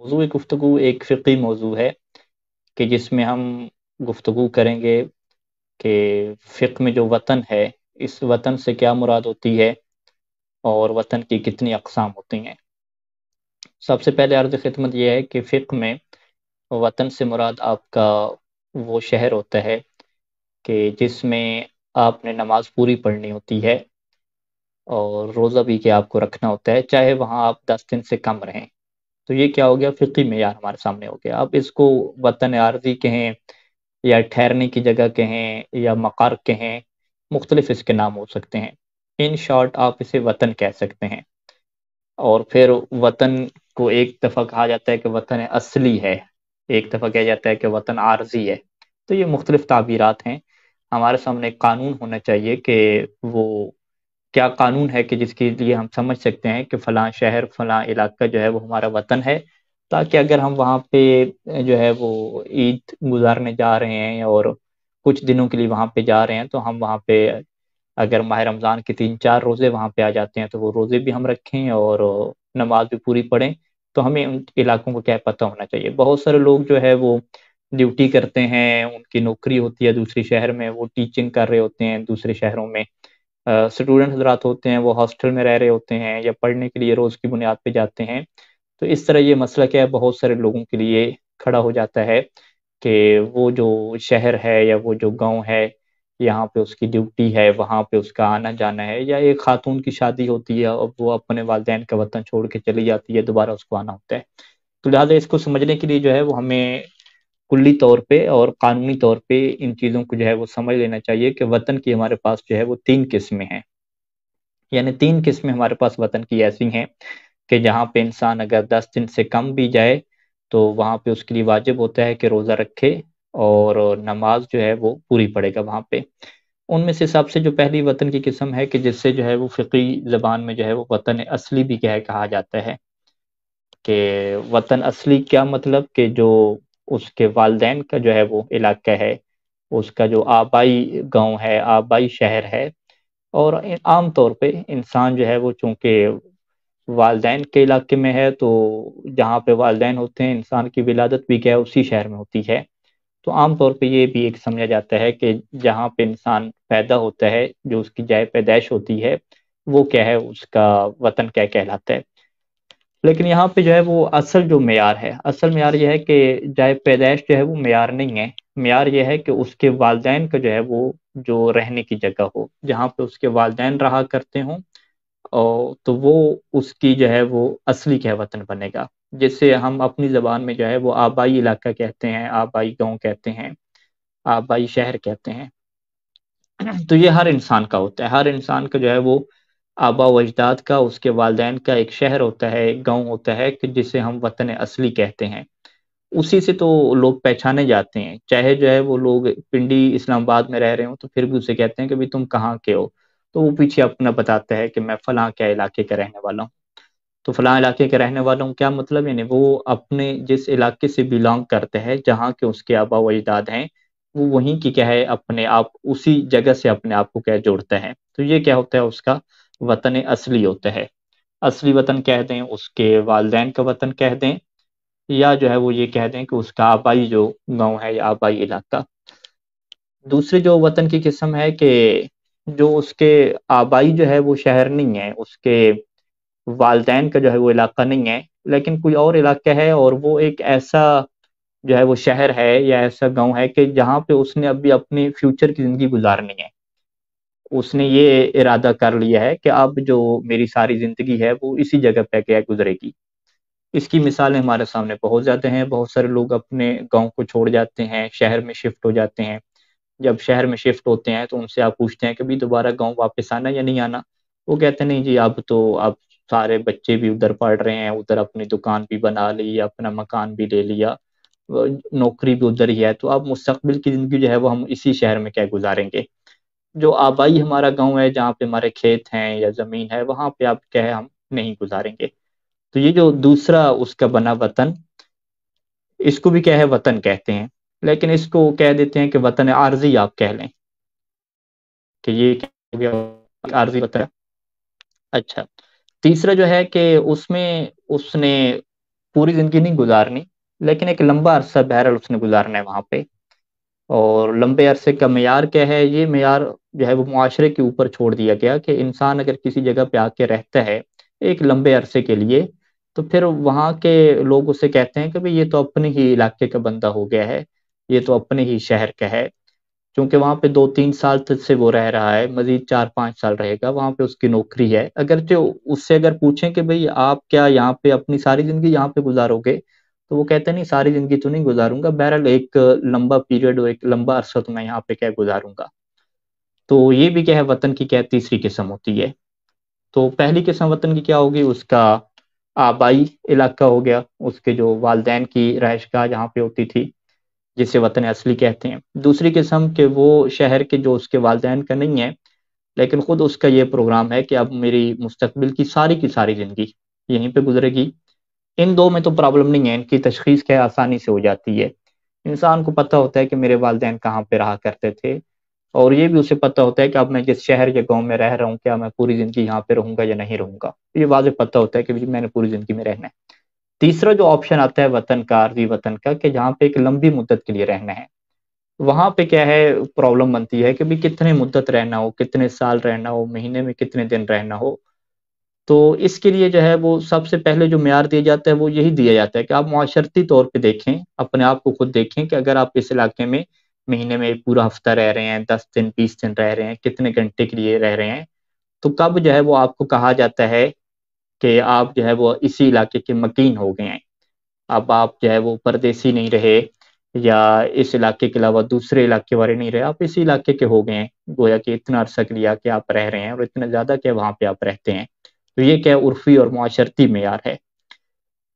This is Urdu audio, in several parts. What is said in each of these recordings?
موضوع گفتگو ایک فقی موضوع ہے کہ جس میں ہم گفتگو کریں گے کہ فقہ میں جو وطن ہے، اس وطن سے کیا مراد ہوتی ہے اور وطن کی کتنی اقسام ہوتی ہیں۔ سب سے پہلے عرض خدمت یہ ہے کہ فقہ میں وطن سے مراد آپ کا وہ شہر ہوتا ہے کہ جس میں آپ نے نماز پوری پڑھنی ہوتی ہے اور روزہ بھی کہ آپ کو رکھنا ہوتا ہے، چاہے وہاں آپ 10 دن سے کم رہیں۔ تو یہ کیا ہو گیا؟ فقہی معیار ہمارے سامنے ہو گیا۔ اب اس کو وطن عارضی کہیں یا ٹھہرنے کی جگہ کہیں یا مقر کہیں، مختلف اس کے نام ہو سکتے ہیں۔ ان شارٹ آپ اسے وطن کہہ سکتے ہیں۔ اور پھر وطن کو ایک دفعہ کہا جاتا ہے کہ وطن اصلی ہے، ایک دفعہ کہا جاتا ہے کہ وطن عارضی ہے۔ تو یہ مختلف تعبیرات ہیں۔ ہمارے سامنے ایک قانون ہونا چاہیے کہ وہ کیا قانون ہے کہ جس کے لیے ہم سمجھ سکتے ہیں کہ فلاں شہر فلاں علاقہ جو ہے وہ ہمارا وطن ہے، تاکہ اگر ہم وہاں پہ جو ہے وہ عید گزارنے جا رہے ہیں اور کچھ دنوں کے لیے وہاں پہ جا رہے ہیں تو ہم وہاں پہ اگر ماہ رمضان کے 3 4 روزے وہاں پہ آ جاتے ہیں تو وہ روزے بھی ہم رکھیں اور نماز بھی پوری پڑھیں۔ تو ہمیں ان علاقوں کو کیا پتہ ہونا چاہیے۔ بہت سارے لوگ جو ہے وہ ڈیوٹی کرتے ہیں، ان کی نوکری ہوتی ہے دوسری شہر میں، وہ ٹیچنگ کر رہے ہوتے ہیں دوسرے شہروں میں، اسٹوڈنٹ حضرات ہوتے ہیں وہ ہاسٹل میں رہ رہے ہوتے ہیں یا پڑھنے کے لیے روز کی بنیاد پہ جاتے ہیں۔ تو اس طرح یہ مسئلہ کیا ہے، بہت سارے لوگوں کے لیے کھڑا ہو جاتا ہے کہ وہ جو شہر ہے یا وہ جو گاؤں ہے، یہاں پہ اس کی ڈیوٹی ہے، وہاں پہ اس کا آنا جانا ہے، یا ایک خاتون کی شادی ہوتی ہے اور وہ اپنے والدین کا وطن چھوڑ کے چلی جاتی ہے، دوبارہ اس کو آنا ہوتا ہے۔ تو لہٰذا اس کو سمجھنے کے لیے جو ہے وہ ہمیں کلی طور پہ اور قانونی طور پہ ان چیزوں کو جو ہے وہ سمجھ لینا چاہیے کہ وطن کی ہمارے پاس جو ہے وہ 3 قسمیں ہیں، یعنی 3 قسمیں ہمارے پاس وطن کی ایسی ہیں کہ جہاں پہ انسان اگر 10 دن سے کم بھی جائے تو وہاں پہ اس کے لیے واجب ہوتا ہے کہ روزہ رکھے اور نماز جو ہے وہ پوری پڑے گا وہاں پہ۔ ان میں سے سب سے جو پہلی وطن کی قسم ہے کہ جس سے جو ہے وہ فقہی زبان میں جو ہے وہ وطن اصلی بھی کہا جاتا ہے کہ وطن اصلی کیا مطلب کہ جو اس کے والدین کا جو ہے وہ علاقہ ہے، اس کا جو آبائی گاؤں ہے، آبائی شہر ہے۔ اور عام طور پہ انسان جو ہے وہ چونکہ والدین کے علاقے میں ہے تو جہاں پہ والدین ہوتے ہیں انسان کی ولادت بھی کیا ہے اسی شہر میں ہوتی ہے۔ تو عام طور پہ یہ بھی ایک سمجھا جاتا ہے کہ جہاں پہ انسان پیدا ہوتا ہے، جو اس کی جائے پیدائش ہوتی ہے، وہ کیا ہے اس کا وطن کیا کہلاتا ہے۔ لیکن یہاں پہ جو ہے وہ اصل جو معیار ہے، اصل معیار یہ ہے کہ جائے پیدائش جو ہے وہ معیار نہیں ہے۔ معیار یہ ہے کہ اس کے والدین کا جو ہے وہ جو رہنے کی جگہ ہو، جہاں پہ اس کے والدین رہا کرتے ہوں، اور تو وہ اس کی جو ہے وہ اصلی کیا وطن بنے گا، جس سے ہم اپنی زبان میں جو ہے وہ آبائی علاقہ کہتے ہیں، آبائی گاؤں کہتے ہیں، آبائی شہر کہتے ہیں۔ تو یہ ہر انسان کا ہوتا ہے، ہر انسان کا جو ہے وہ آبا و اجداد کا، اس کے والدین کا ایک شہر ہوتا ہے، ایک گاؤں ہوتا ہے کہ جسے ہم وطن اصلی کہتے ہیں۔ اسی سے تو لوگ پہچانے جاتے ہیں، چاہے جو ہے وہ لوگ پنڈی اسلام آباد میں رہ رہے ہوں تو پھر بھی اسے کہتے ہیں کہ بھی تم کہاں کے ہو، تو وہ پیچھے اپنا بتاتا ہے کہ میں فلاں کیا علاقے کا رہنے والا ہوں۔ تو فلاں علاقے کے رہنے والا ہوں کیا مطلب؟ یعنی وہ اپنے جس علاقے سے بلانگ کرتے ہیں، جہاں کے اس کے آبا و اجداد ہیں، وہ وہیں کی کیا ہے اپنے آپ اسی جگہ سے اپنے آپ کو کیا جوڑتا ہے۔ تو یہ کیا ہوتا ہے اس کا وطن اصلی ہوتا ہے۔ اصلی وطن کہہ دیں، اس کے والدین کا وطن کہہ دیں، یا جو ہے وہ یہ کہہ دیں کہ اس کا آبائی جو گاؤں ہے یا آبائی علاقہ۔ دوسری جو وطن کی قسم ہے کہ جو اس کے آبائی جو ہے وہ شہر نہیں ہے، اس کے والدین کا جو ہے وہ علاقہ نہیں ہے، لیکن کوئی اور علاقہ ہے اور وہ ایک ایسا جو ہے وہ شہر ہے یا ایسا گاؤں ہے کہ جہاں پہ اس نے ابھی اپنی فیوچر کی زندگی گزارنی ہے۔ اس نے یہ ارادہ کر لیا ہے کہ اب جو میری ساری زندگی ہے وہ اسی جگہ پہ کیا گزرے گی۔ اس کی مثالیں ہمارے سامنے بہت زیادہ ہیں۔ بہت سارے لوگ اپنے گاؤں کو چھوڑ جاتے ہیں، شہر میں شفٹ ہو جاتے ہیں۔ جب شہر میں شفٹ ہوتے ہیں تو ان سے آپ پوچھتے ہیں کہ بھی دوبارہ گاؤں واپس آنا یا نہیں آنا، وہ کہتے ہیں نہیں جی، اب سارے بچے بھی ادھر پڑھ رہے ہیں، ادھر اپنی دکان بھی بنا لی، اپنا مکان بھی لے لیا، نوکری بھی ادھر ہی ہے، تو اب مستقبل کی زندگی جو ہے وہ ہم اسی شہر میں کیا گزاریں گے۔ جو آبائی ہمارا گاؤں ہے، جہاں پہ ہمارے کھیت ہیں یا زمین ہے، وہاں پہ آپ کیا ہے ہم نہیں گزاریں گے۔ تو یہ جو دوسرا اس کا بنا وطن، اس کو بھی کیا ہے وطن کہتے ہیں، لیکن اس کو کہہ دیتے ہیں کہ وطن عارضی آپ کہہ لیں کہ یہ کیا ہو گیا، عارضی وطن۔ اچھا، تیسرا جو ہے کہ اس میں اس نے پوری زندگی نہیں گزارنی، لیکن ایک لمبا عرصہ بہرحال اس نے گزارنا ہے وہاں پہ۔ اور لمبے عرصے کا معیار کیا ہے؟ یہ معیار جو ہے وہ معاشرے کے اوپر چھوڑ دیا گیا کہ انسان اگر کسی جگہ پہ آ کے رہتا ہے ایک لمبے عرصے کے لیے، تو پھر وہاں کے لوگ اسے کہتے ہیں کہ بھئی یہ تو اپنے ہی علاقے کا بندہ ہو گیا ہے، یہ تو اپنے ہی شہر کا ہے، کیونکہ وہاں پہ 2-3 سال تک سے وہ رہ رہا ہے، مزید 4-5 سال رہے گا، وہاں پہ اس کی نوکری ہے۔ اگرچہ اس سے اگر پوچھیں کہ بھئی آپ کیا یہاں پہ اپنی ساری زندگی یہاں پہ گزارو گے، تو وہ کہتے ہیں نہیں، ساری زندگی تو نہیں گزاروں گا، بہرحال ایک لمبا پیریڈ اور ایک لمبا عرصہ تو میں یہاں پہ کیا گزاروں گا۔ تو یہ بھی کیا ہے، وطن کی کیا تیسری قسم ہوتی ہے۔ تو پہلی قسم وطن کی کیا ہوگی؟ اس کا آبائی علاقہ ہو گیا، اس کے جو والدین کی رہائش گاہ جہاں پہ ہوتی تھی، جسے وطن اصلی کہتے ہیں۔ دوسری قسم کہ وہ شہر کے جو اس کے والدین کا نہیں ہے، لیکن خود اس کا یہ پروگرام ہے کہ اب میری مستقبل کی ساری زندگی یہیں پہ گزرے گی۔ ان دو میں تو پرابلم نہیں ہے، ان کی تشخیص کیا آسانی سے ہو جاتی ہے۔ انسان کو پتہ ہوتا ہے کہ میرے والدین کہاں پہ رہا کرتے تھے، اور یہ بھی اسے پتہ ہوتا ہے کہ اب میں جس شہر یا گاؤں میں رہ رہا ہوں، کیا میں پوری زندگی یہاں پہ رہوں گا یا نہیں رہوں گا، یہ واضح پتہ ہوتا ہے کہ میں نے پوری زندگی میں رہنا ہے۔ تیسرا جو آپشن آتا ہے وطن کا، عارضی وطن کا، کہ جہاں پہ ایک لمبی مدت کے لیے رہنا ہے، وہاں پہ کیا ہے پرابلم بنتی ہے کہ بھی کتنے مدت رہنا ہو، کتنے سال رہنا ہو، مہینے میں کتنے دن رہنا ہو۔ تو اس کے لیے جو ہے وہ سب سے پہلے جو معیار دیا جاتا ہے وہ یہی دیا جاتا ہے کہ آپ معاشرتی طور پہ دیکھیں، اپنے آپ کو خود دیکھیں کہ اگر آپ اس علاقے میں مہینے میں ایک پورا ہفتہ رہ رہے ہیں، 10 دن 20 دن رہ رہے ہیں، کتنے گھنٹے کے لیے رہ رہے ہیں، تو کب جو ہے وہ آپ کو کہا جاتا ہے کہ آپ جو ہے وہ اسی علاقے کے مکین ہو گئے ہیں، اب آپ جو ہے وہ پردیسی نہیں رہے، یا اس علاقے کے علاوہ دوسرے علاقے والے نہیں رہے، آپ اسی علاقے کے ہو گئے ہیں، گویا کہ اتنا عرصہ لیا کہ آپ رہ رہے ہیں، اور اتنا زیادہ کہ وہاں پہ آپ رہتے ہیں۔ تو یہ کیا عرفی اور معاشرتی معیار ہے۔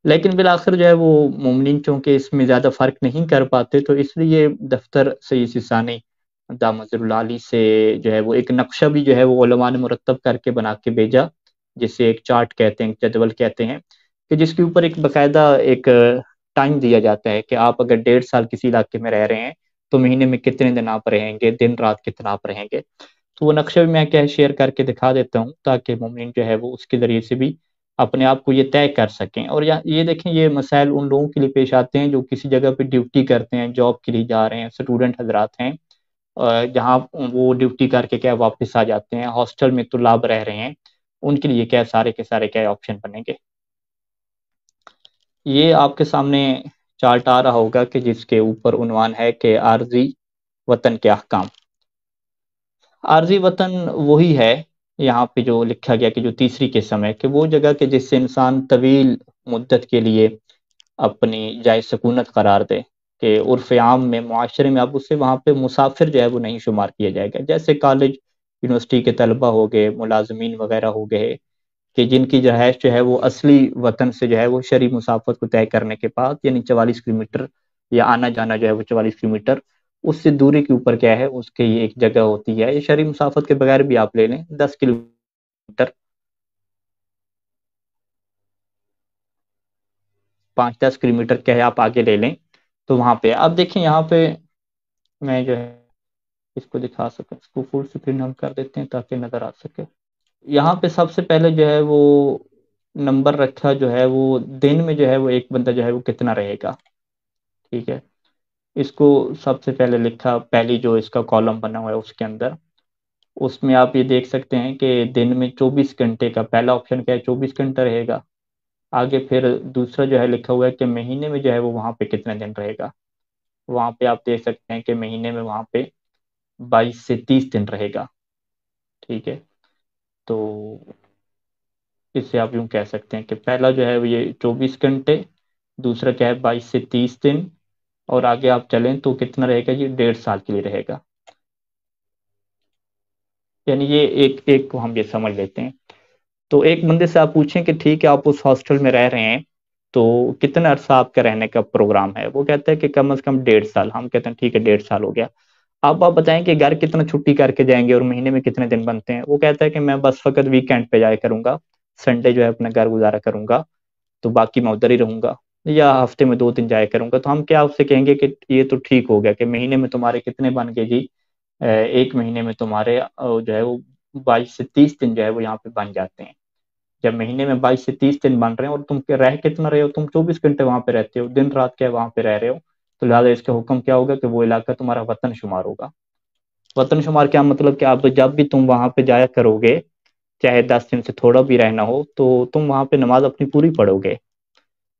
لیکن بالآخر جو ہے وہ مومنین چونکہ اس میں زیادہ فرق نہیں کر پاتے، تو اس لیے دفتر سید سیستانی دامت اللہ علی سے جو ہے وہ ایک نقشہ بھی جو ہے وہ علماء نے مرتب کر کے بنا کے بھیجا، جسے ایک چارٹ کہتے ہیں، ایک جدول کہتے ہیں، کہ جس کے اوپر ایک باقاعدہ ایک ٹائم دیا جاتا ہے کہ آپ اگر 1.5 سال کسی علاقے میں رہ رہے ہیں تو مہینے میں کتنے دن آپ رہیں گے، دن رات کتنا آپ رہیں گے۔ تو وہ نقشہ بھی میں کیا شیئر کر کے دکھا دیتا ہوں، تاکہ مومنین جو ہے وہ اس کے ذریعے سے بھی اپنے آپ کو یہ طے کر سکیں۔ اور یہ دیکھیں، یہ مسائل ان لوگوں کے لیے پیش آتے ہیں جو کسی جگہ پہ ڈیوٹی کرتے ہیں، جاب کے لیے جا رہے ہیں، اسٹوڈنٹ حضرات ہیں، جہاں وہ ڈیوٹی کر کے کیا واپس آ جاتے ہیں، ہاسٹل میں طلاب رہ رہے ہیں، ان کے لیے کیا سارے کے سارے کیا آپشن بنیں گے۔ یہ آپ کے سامنے چارٹ آ رہا ہوگا کہ جس کے اوپر عنوان ہے کہ عارضی وطن کے احکام۔ عارضی وطن وہی ہے یہاں پہ جو لکھا گیا کہ جو تیسری قسم ہے، کہ وہ جگہ کہ جس سے انسان طویل مدت کے لیے اپنی جائے سکونت قرار دے، کہ عرف عام میں، معاشرے میں اب اسے وہاں پہ مسافر جو ہے وہ نہیں شمار کیا جائے گا، جیسے کالج یونیورسٹی کے طلبہ ہو گئے، ملازمین وغیرہ ہو گئے، کہ جن کی رہائش جو ہے وہ اصلی وطن سے جو ہے وہ شرعی مسافت کو طے کرنے کے بعد، یعنی 44 کلومیٹر، یا آنا جانا جو ہے وہ 44 کلومیٹر، اس سے دوری کے اوپر کیا ہے اس کی ایک جگہ ہوتی ہے۔ یہ شرعی مسافت کے بغیر بھی آپ لے لیں 10 کلومیٹر، 5-10 کلومیٹر کیا ہے آپ آگے لے لیں، تو وہاں پہ اب دیکھیں، یہاں پہ میں جو ہے اس کو دکھا سکوں، اس کو فل اسکرین ہم کر دیتے ہیں تاکہ نظر آ سکے۔ یہاں پہ سب سے پہلے جو ہے وہ نمبر رکھا جو ہے وہ دن میں جو ہے وہ ایک بندہ جو ہے وہ کتنا رہے گا، ٹھیک ہے۔ اس کو سب سے پہلے لکھا، پہلی جو اس کا کالم بنا ہوا ہے اس کے اندر، اس میں آپ یہ دیکھ سکتے ہیں کہ دن میں 24 گھنٹے کا پہلا آپشن کیا ہے، 24 گھنٹہ رہے گا۔ آگے پھر دوسرا جو ہے لکھا ہوا ہے کہ مہینے میں جو ہے وہ وہاں پہ کتنے دن رہے گا، وہاں پہ آپ دیکھ سکتے ہیں کہ مہینے میں وہاں پہ 22 سے 30 دن رہے گا، ٹھیک ہے۔ تو اس سے آپ یوں کہہ سکتے ہیں کہ پہلا جو ہے وہ یہ 24 گھنٹے، دوسرا کیا ہے 22 سے 30 دن، اور آگے آپ چلیں تو کتنا رہے گا، یہ 1.5 سال کے لیے رہے گا۔ یعنی یہ ایک ایک کو ہم یہ سمجھ لیتے ہیں۔ تو ایک بندے سے آپ پوچھیں کہ ٹھیک ہے آپ اس ہاسٹل میں رہ رہے ہیں، تو کتنا عرصہ آپ کا رہنے کا پروگرام ہے؟ وہ کہتا ہے کہ کم از کم 1.5 سال۔ ہم کہتے ہیں ٹھیک ہے 1.5 سال ہو گیا، آپ بتائیں کہ گھر کتنا چھٹی کر کے جائیں گے اور مہینے میں کتنے دن بنتے ہیں؟ وہ کہتا ہے کہ میں بس فقط ویکینڈ پہ جایا کروں گا، سنڈے جو ہے اپنا گھر گزارا کروں گا، تو باقی میں ادھر ہی رہوں گا، یا ہفتے میں 2 دن جایا کروں گا۔ تو ہم کیا اس سے کہیں گے کہ یہ تو ٹھیک ہو گیا کہ مہینے میں تمہارے کتنے بن گئے جی، ایک مہینے میں تمہارے جو ہے وہ 22 سے 30 دن جو ہے وہ یہاں پہ بن جاتے ہیں۔ جب مہینے میں 22 سے 30 دن بن رہے ہیں اور تم رہ کتنا رہے ہو، تم 24 گھنٹے وہاں پہ رہتے ہو، دن رات کیا وہاں پہ رہ رہے ہو، تو لہٰذا اس کا حکم کیا ہوگا کہ وہ علاقہ تمہارا وطن شمار ہوگا۔ وطن شمار کیا مطلب کہ آپ جب بھی تم وہاں پہ جایا کرو گے، چاہے 10 دن سے تھوڑا بھی رہنا ہو، تو تم وہاں پہ نماز اپنی پوری پڑھو گے،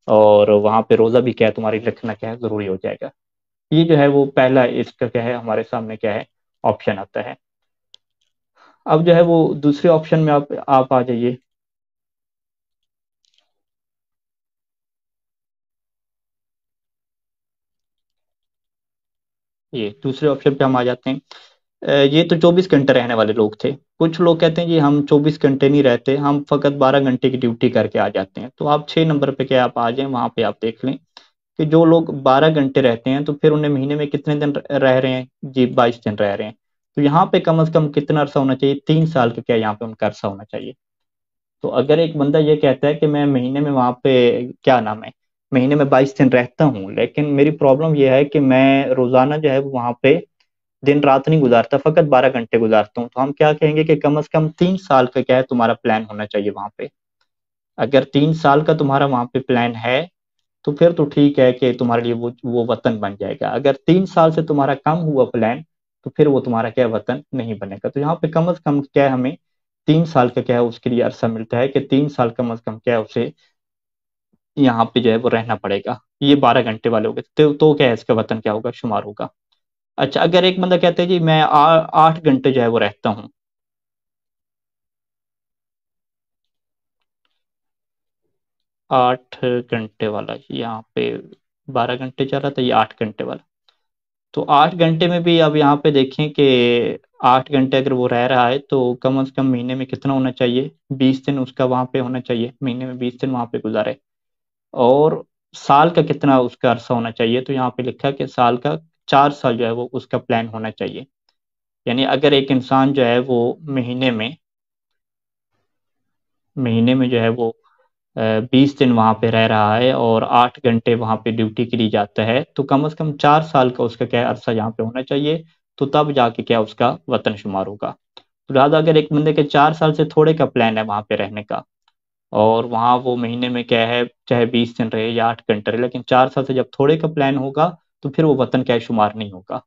اور وہاں پہ روزہ بھی کیا ہے تمہاری رکھنا کیا ہے ضروری ہو جائے گا۔ یہ جو ہے وہ پہلا اس کا کیا ہے ہمارے سامنے کیا ہے آپشن آتا ہے۔ اب جو ہے وہ دوسرے آپشن میں آپ آ جائیے۔ یہ دوسرے آپشن پہ ہم آ جاتے ہیں۔ یہ تو 24 گھنٹے رہنے والے لوگ تھے۔ کچھ لوگ کہتے ہیں جی ہم 24 گھنٹے نہیں رہتے، ہم فقط 12 گھنٹے کی ڈیوٹی کر کے آ جاتے ہیں۔ تو آپ 6 نمبر پہ کیا آپ آ جائیں، وہاں پہ آپ دیکھ لیں کہ جو لوگ 12 گھنٹے رہتے ہیں تو پھر انہیں مہینے میں کتنے دن رہ رہے ہیں، جی 22 دن رہ رہے ہیں۔ تو یہاں پہ کم از کم کتنا عرصہ ہونا چاہیے، 3 سال کا کیا یہاں پہ ان کا عرصہ ہونا چاہیے۔ تو اگر ایک بندہ یہ کہتا ہے کہ میں مہینے میں وہاں پہ کیا نام ہے مہینے میں 22 دن رہتا ہوں، لیکن میری پرابلم یہ ہے کہ میں روزانہ جو ہے وہاں پہ دن رات نہیں گزارتا، فقط 12 گھنٹے گزارتا ہوں، تو ہم کیا کہیں گے کہ کم از کم 3 سال کا کیا ہے تمہارا پلان ہونا چاہیے وہاں پہ۔ اگر 3 سال کا تمہارا وہاں پہ پلان ہے تو پھر تو ٹھیک ہے کہ تمہارے لیے وہ وطن بن جائے گا۔ اگر 3 سال سے تمہارا کم ہوا پلان تو پھر وہ تمہارا کیا وطن نہیں بنے گا۔ تو یہاں پہ کم از کم کیا ہے ہمیں 3 سال کا کیا ہے اس کے لیے عرصہ ملتا ہے کہ 3 سال کم از کم کیا ہے اسے یہاں پہ جو ہے وہ رہنا پڑے گا۔ یہ 12 گھنٹے والے ہو گئے، تو کیا ہے اس کا وطن کیا ہوگا، شمار ہوگا۔ اچھا اگر ایک بندہ کہتا ہے جی میں 8 گھنٹے جو ہے وہ رہتا ہوں، 8 گھنٹے والا یہاں پہ 12 گھنٹے چل رہا تھا، یہ 8 گھنٹے والا۔ تو 8 گھنٹے میں بھی اب یہاں پہ دیکھیں کہ 8 گھنٹے اگر وہ رہ رہا ہے تو کم از کم مہینے میں کتنا ہونا چاہیے، 20 دن اس کا وہاں پہ ہونا چاہیے، مہینے میں 20 دن وہاں پہ گزارے۔ اور سال کا کتنا اس کا عرصہ ہونا چاہیے، تو یہاں پہ لکھا کہ سال کا 4 سال جو ہے وہ اس کا پلان ہونا چاہیے۔ یعنی اگر ایک انسان جو ہے وہ مہینے میں جو ہے وہ 20 دن وہاں پہ رہ رہا ہے اور 8 گھنٹے وہاں پہ ڈیوٹی کے لیے جاتا ہے، تو کم از کم 4 سال کا اس کا کیا عرصہ یہاں پہ ہونا چاہیے، تو تب جا کے کیا اس کا وطن شمار ہوگا۔ تو لہٰذا اگر ایک بندے کے 4 سال سے تھوڑے کا پلان ہے وہاں پہ رہنے کا، اور وہاں وہ مہینے میں کیا ہے چاہے 20 دن رہے یا 8 گھنٹے رہے، لیکن 4 سال سے جب تھوڑے کا پلان ہوگا تو پھر وہ وطن کیا شمار نہیں ہوگا۔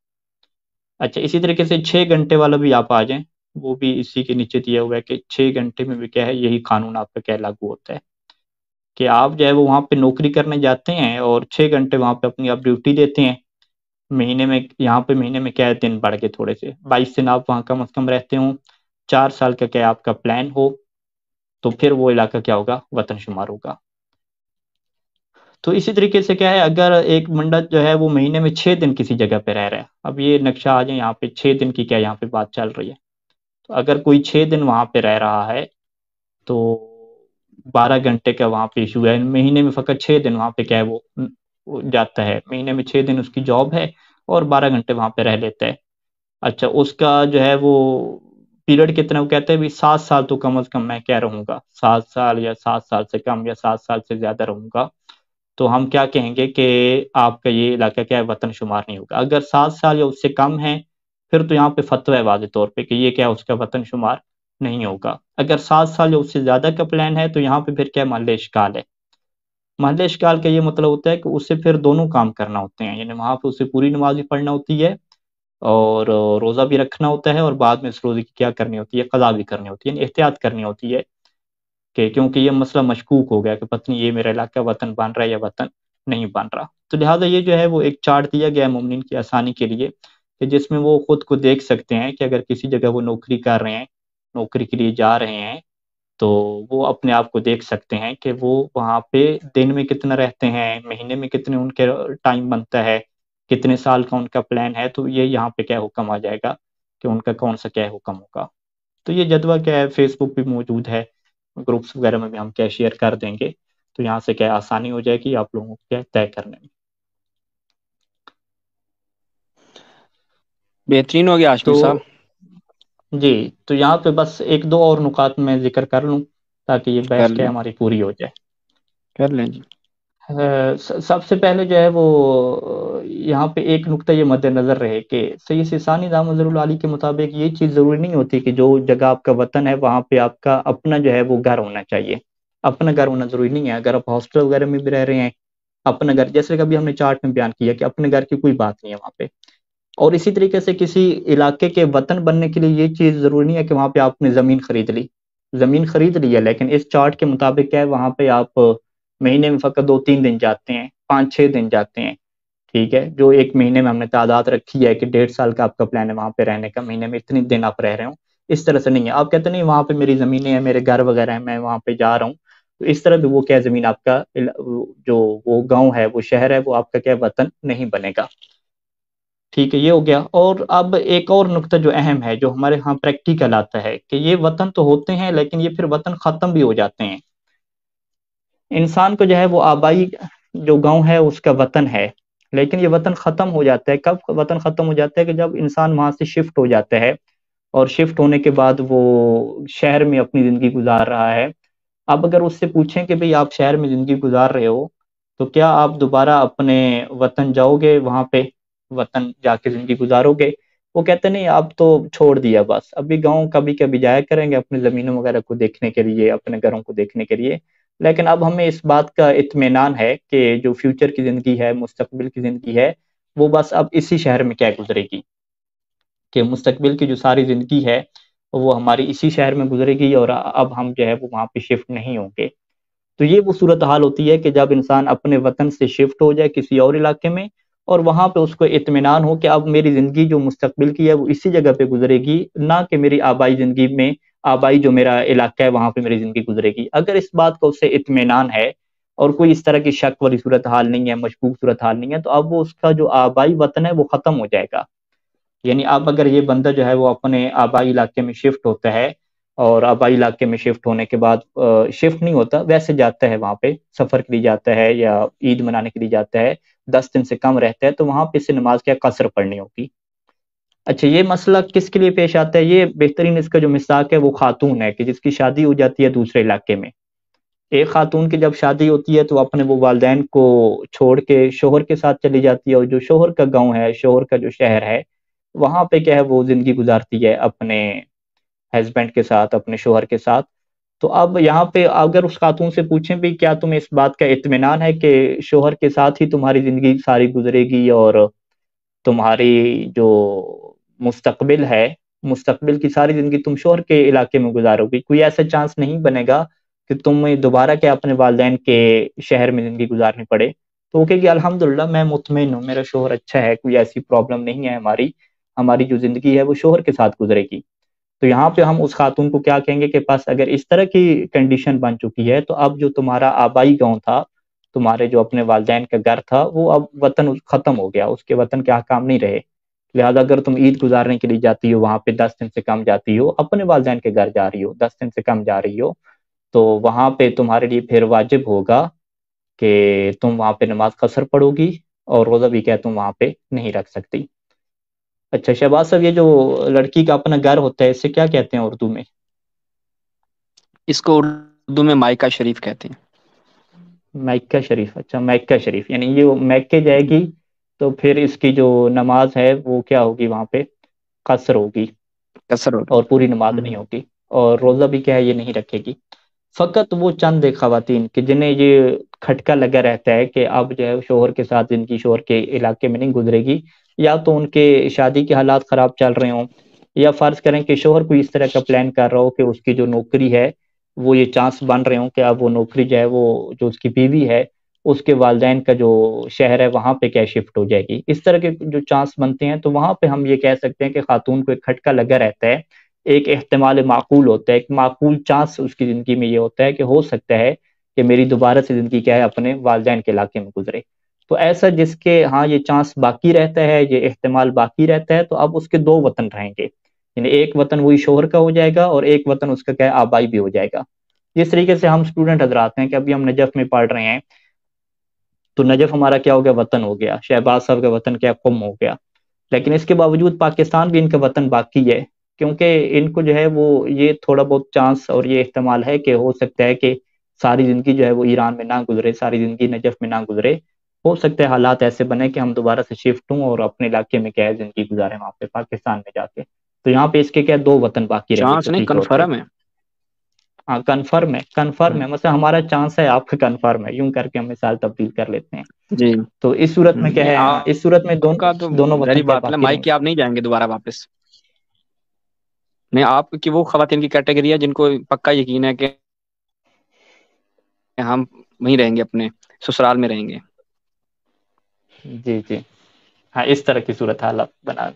اچھا اسی طریقے سے 6 گھنٹے والا بھی آپ آ جائیں، وہ بھی اسی کے نیچے دیا ہوا ہے کہ 6 گھنٹے میں بھی کیا ہے یہی قانون آپ پہ کیا لاگو ہوتا ہے کہ آپ جو ہے وہ وہاں پہ نوکری کرنے جاتے ہیں اور 6 گھنٹے وہاں پہ اپنی آپ ڈیوٹی دیتے ہیں۔ مہینے میں یہاں پہ مہینے میں کیا ہے دن بڑھ کے تھوڑے سے 22 دن آپ وہاں کم از کم رہتے ہوں، 4 سال کا کیا آپ کا پلان ہو، تو پھر وہ علاقہ کیا ہوگا وطن شمار ہوگا۔ تو اسی طریقے سے کیا ہے اگر ایک منڈا جو ہے وہ مہینے میں 6 دن کسی جگہ پہ رہ رہا ہے، اب یہ نقشہ آ جائے یہاں پہ 6 دن کی کیا یہاں پہ بات چل رہی ہے۔ تو اگر کوئی 6 دن وہاں پہ رہ رہا ہے تو 12 گھنٹے کا وہاں پہ ایشو ہے، مہینے میں فقط 6 دن وہاں پہ کیا ہے وہ جاتا ہے، مہینے میں 6 دن اس کی جاب ہے اور 12 گھنٹے وہاں پہ رہ لیتا ہے۔ اچھا اس کا جو ہے وہ پیریڈ کتنا، وہ کہتے ہیں بھی 7 سال تو کم از کم میں کیا رہوں گا، 7 سال یا 7 سال سے کم یا 7 سال سے زیادہ رہوں گا، تو ہم کیا کہیں گے کہ آپ کا یہ علاقہ کیا ہے وطن شمار نہیں ہوگا۔ اگر 7 سال یا اس سے کم ہے پھر تو یہاں پہ فتویٰ ہے واضح طور پہ کہ یہ کیا اس کا وطن شمار نہیں ہوگا۔ اگر 7 سال یا اس سے زیادہ کا پلان ہے تو یہاں پہ پھر کیا محل اشکال ہے۔ محل اشکال کا یہ مطلب ہوتا ہے کہ اس سے پھر دونوں کام کرنا ہوتے ہیں، یعنی وہاں پہ اسے پوری نماز بھی پڑھنا ہوتی ہے اور روزہ بھی رکھنا ہوتا ہے، اور بعد میں اس روزے کی کیا کرنی ہوتی ہے، قضا بھی کرنی ہوتی ہے، یعنی احتیاط کرنی ہوتی ہے کہ کیونکہ یہ مسئلہ مشکوک ہو گیا کہ پتہ نہیں یہ میرا علاقہ وطن بن رہا ہے یا وطن نہیں بن رہا۔ تو لہٰذا یہ جو ہے وہ ایک چارٹ دیا گیا ہے مومنین کی آسانی کے لیے کہ جس میں وہ خود کو دیکھ سکتے ہیں کہ اگر کسی جگہ وہ نوکری کر رہے ہیں، نوکری کے لیے جا رہے ہیں، تو وہ اپنے آپ کو دیکھ سکتے ہیں کہ وہ وہاں پہ دن میں کتنا رہتے ہیں، مہینے میں کتنے ان کے ٹائم بنتا ہے، کتنے سال کا ان کا پلان ہے، تو یہ یہاں پہ کیا حکم آ جائے گا کہ ان کا کون سا کیا حکم ہوگا۔ تو یہ جدول کیا ہے فیس بک پہ موجود ہے، گروپس وغیرہ میں بھی ہم کیا شیئر کر دیں گے، تو یہاں سے کیا آسانی ہو جائے گی آپ لوگوں کو کیا طے کرنے میں۔ بہترین ہو گیا تو ہاشمی صاحب۔ جی تو یہاں پہ بس ایک دو اور نکات میں ذکر کر لوں تاکہ یہ کر بحث کیا لیں ہماری پوری ہو جائے۔ کر لیں جی۔ سب سے پہلے جو ہے وہ یہاں پہ ایک نقطہ یہ مد نظر رہے کہ سید ثانی دامت ظہور العالی کے مطابق یہ چیز ضروری نہیں ہوتی کہ جو جگہ آپ کا وطن ہے وہاں پہ آپ کا اپنا جو ہے وہ گھر ہونا چاہیے. اپنا گھر ہونا ضروری نہیں ہے. اگر آپ ہاسٹل وغیرہ میں بھی رہ رہے ہیں اپنا گھر، جیسے کہ ابھی ہم نے چارٹ میں بیان کیا کہ اپنے گھر کی کوئی بات نہیں ہے وہاں پہ. اور اسی طریقے سے کسی علاقے کے وطن بننے کے لیے یہ چیز ضروری نہیں ہے کہ وہاں پہ آپ نے زمین خرید لی. زمین خرید لی ہے لیکن اس چارٹ کے مطابق کیا ہے وہاں پہ آپ مہینے میں فقط 2-3 دن جاتے ہیں، 5-6 دن جاتے ہیں. ٹھیک ہے، جو ایک مہینے میں ہم نے تعداد رکھی ہے کہ 1.5 سال کا آپ کا پلان ہے وہاں پہ رہنے کا، مہینے میں اتنے دن آپ رہ رہے ہوں. اس طرح سے نہیں ہے. آپ کہتے نہیں وہاں پہ میری زمینیں ہیں، میرے گھر وغیرہ ہیں، میں وہاں پہ جا رہا ہوں. تو اس طرح بھی وہ کیا زمین آپ کا جو وہ گاؤں ہے وہ شہر ہے وہ آپ کا کیا وطن نہیں بنے گا. ٹھیک ہے، یہ ہو گیا. اور اب ایک اور نقطہ جو اہم ہے جو ہمارے ہاں پریکٹیکل آتا ہے کہ یہ وطن تو ہوتے ہیں لیکن یہ پھر وطن ختم بھی ہو جاتے ہیں. انسان کو جو ہے وہ آبائی جو گاؤں ہے اس کا وطن ہے، لیکن یہ وطن ختم ہو جاتا ہے. کب وطن ختم ہو جاتا ہے؟ کہ جب انسان وہاں سے شفٹ ہو جاتا ہے اور شفٹ ہونے کے بعد وہ شہر میں اپنی زندگی گزار رہا ہے. اب اگر اس سے پوچھیں کہ بھئی آپ شہر میں زندگی گزار رہے ہو تو کیا آپ دوبارہ اپنے وطن جاؤ گے، وہاں پہ وطن جا کے زندگی گزارو گے؟ وہ کہتے نہیں اب تو چھوڑ دیا، بس ابھی گاؤں کبھی کبھی جایا کریں گے اپنی زمینوں وغیرہ کو دیکھنے کے لیے، اپنے گھروں کو دیکھنے کے لیے. لیکن اب ہمیں اس بات کا اطمینان ہے کہ جو فیوچر کی زندگی ہے، مستقبل کی زندگی ہے، وہ بس اب اسی شہر میں کیا گزرے گی، کہ مستقبل کی جو ساری زندگی ہے وہ ہماری اسی شہر میں گزرے گی اور اب ہم جو ہے وہ وہاں پہ شفٹ نہیں ہوں گے. تو یہ وہ صورتحال ہوتی ہے کہ جب انسان اپنے وطن سے شفٹ ہو جائے کسی اور علاقے میں اور وہاں پہ اس کو اطمینان ہو کہ اب میری زندگی جو مستقبل کی ہے وہ اسی جگہ پہ گزرے گی، نہ کہ میری آبائی زندگی میں، آبائی جو میرا علاقہ ہے وہاں پہ میری زندگی گزرے گی. اگر اس بات کا اس سے اطمینان ہے اور کوئی اس طرح کی شک والی صورتحال نہیں ہے، مشکوک صورتحال نہیں ہے، تو اب وہ اس کا جو آبائی وطن ہے وہ ختم ہو جائے گا. یعنی اب اگر یہ بندہ جو ہے وہ اپنے آبائی علاقے میں شفٹ ہوتا ہے اور آبائی علاقے میں شفٹ ہونے کے بعد شفٹ نہیں ہوتا، ویسے جاتا ہے وہاں پہ سفر کے لیے جاتا ہے یا عید منانے کے لیے جاتا ہے، 10 دن سے کم رہتا ہے، تو وہاں پہ سے نماز کیا قصر پڑھنی ہوگی. اچھا، یہ مسئلہ کس کے لیے پیش آتا ہے؟ یہ بہترین اس کا جو مصداق ہے وہ خاتون ہے کہ جس کی شادی ہو جاتی ہے دوسرے علاقے میں. ایک خاتون کی جب شادی ہوتی ہے تو اپنے وہ والدین کو چھوڑ کے شوہر کے ساتھ چلی جاتی ہے، اور جو شوہر کا گاؤں ہے، شوہر کا جو شہر ہے، وہاں پہ کیا ہے وہ زندگی گزارتی ہے اپنے ہسبینڈ کے ساتھ، اپنے شوہر کے ساتھ. تو اب یہاں پہ اگر اس خاتون سے پوچھیں بھی کیا تمہیں اس بات کا اطمینان ہے کہ شوہر کے ساتھ ہی تمہاری زندگی ساری گزرے گی اور تمہاری جو مستقبل ہے، مستقبل کی ساری زندگی تم شوہر کے علاقے میں گزارو گی، کوئی ایسا چانس نہیں بنے گا کہ تمہیں دوبارہ کیا اپنے والدین کے شہر میں زندگی گزارنی پڑے؟ تو وہ کہے گی الحمدللہ میں مطمئن ہوں، میرا شوہر اچھا ہے، کوئی ایسی پرابلم نہیں ہے، ہماری جو زندگی ہے وہ شوہر کے ساتھ گزرے گی. تو یہاں پہ ہم اس خاتون کو کیا کہیں گے کہ پس اگر اس طرح کی کنڈیشن بن چکی ہے تو اب جو تمہارا آبائی گاؤں تھا، تمہارے جو اپنے والدین کا گھر تھا، وہ اب وطن ختم ہو گیا، اس کے وطن کے احکام نہیں رہے. لہذا اگر تم عید گزارنے کے لیے جاتی ہو، وہاں پہ 10 دن سے کم جاتی ہو، اپنے والدین کے گھر جا رہی ہو، 10 دن سے کم جا رہی ہو، تو وہاں پہ تمہارے لیے پھر واجب ہوگا کہ تم وہاں پہ نماز قصر پڑھو گی اور روزہ بھی کیا تم وہاں پہ نہیں رکھ سکتی. اچھا شہباز صاحب، یہ جو لڑکی کا اپنا گھر ہوتا ہے اسے کیا کہتے ہیں اردو میں؟ اس کو اردو میں مائکا شریف کہتے ہیں. میکہ شریف. اچھا میکہ شریف، یعنی یہ میکے جائے گی تو پھر اس کی جو نماز ہے وہ کیا ہوگی وہاں پہ قصر ہوگی کثر ہو اور پوری نماز گیا. نہیں ہوگی، اور روزہ بھی کیا ہے یہ نہیں رکھے گی. فقط وہ چند خواتین کہ جنہیں یہ کھٹکا لگا رہتا ہے کہ اب جو ہے شوہر کے ساتھ زندگی شوہر کے علاقے میں نہیں گزرے گی، یا تو ان کے شادی کے حالات خراب چل رہے ہوں، یا فرض کریں کہ شوہر کوئی اس طرح کا پلان کر رہا ہو کہ اس کی جو نوکری ہے وہ یہ چانس بن رہے ہوں کہ اب وہ نوکری جو ہے وہ جو اس کی بیوی ہے اس کے والدین کا جو شہر ہے وہاں پہ کیا شفٹ ہو جائے گی. اس طرح کے جو چانس بنتے ہیں تو وہاں پہ ہم یہ کہہ سکتے ہیں کہ خاتون کو ایک کھٹکا لگا رہتا ہے، ایک احتمال معقول ہوتا ہے، ایک معقول چانس اس کی زندگی میں یہ ہوتا ہے کہ ہو سکتا ہے کہ میری دوبارہ سے زندگی کیا ہے اپنے والدین کے علاقے میں گزرے. تو ایسا جس کے ہاں یہ چانس باقی رہتا ہے، یہ احتمال باقی رہتا ہے، تو اب اس کے دو وطن رہیں گے. یعنی ایک وطن وہی شوہر کا ہو جائے گا اور ایک وطن اس کا کیا ہے آبائی بھی ہو جائے گا. جس طریقے سے ہم اسٹوڈنٹ حضرات ہیں کہ ابھی ہم نجف میں پڑھ رہے ہیں، تو نجف ہمارا کیا ہو گیا وطن ہو گیا، شہباز صاحب کا وطن کیا قم ہو گیا. لیکن اس کے باوجود پاکستان بھی ان کا وطن باقی ہے، کیونکہ ان کو جو ہے وہ یہ تھوڑا بہت چانس اور یہ احتمال ہے کہ ہو سکتا ہے کہ ساری زندگی جو ہے وہ ایران میں نہ گزرے، ساری زندگی نجف میں نہ گزرے، ہو سکتا ہے حالات ایسے بنے کہ ہم دوبارہ سے شفٹ ہوں اور اپنے علاقے میں کیا ہے زندگی گزاریں وہاں پہ پاکستان میں جا کے. تو یہاں پہ اس کے کیا 2 وطن باقی رہیں گے چانس نہیں، فطری طور پہ. کنفرم ہے. ہاں کنفرم ہے، کنفرم ہے، مثلا ہمارا چانس ہے، آپ کا کنفرم ہے، یوں کر کے ہم مثال تبدیل کر لیتے ہیں. جی. تو اس صورت میں کیا نہیں، ہے، آپ اس صورت میں کا تو دونوں ظاہری وطن کیا بات ہے، باقی رہیں مائک گے. کے آپ نہیں جائیں گے دوبارہ واپس. نہیں، آپ کی وہ خواتین کی کیٹیگری ہے جن کو پکا یقین ہے کہ ہم وہیں رہیں گے، اپنے سسرال میں رہیں گے. جی جی، ہاں اس طرح کی صورت حال آپ بنا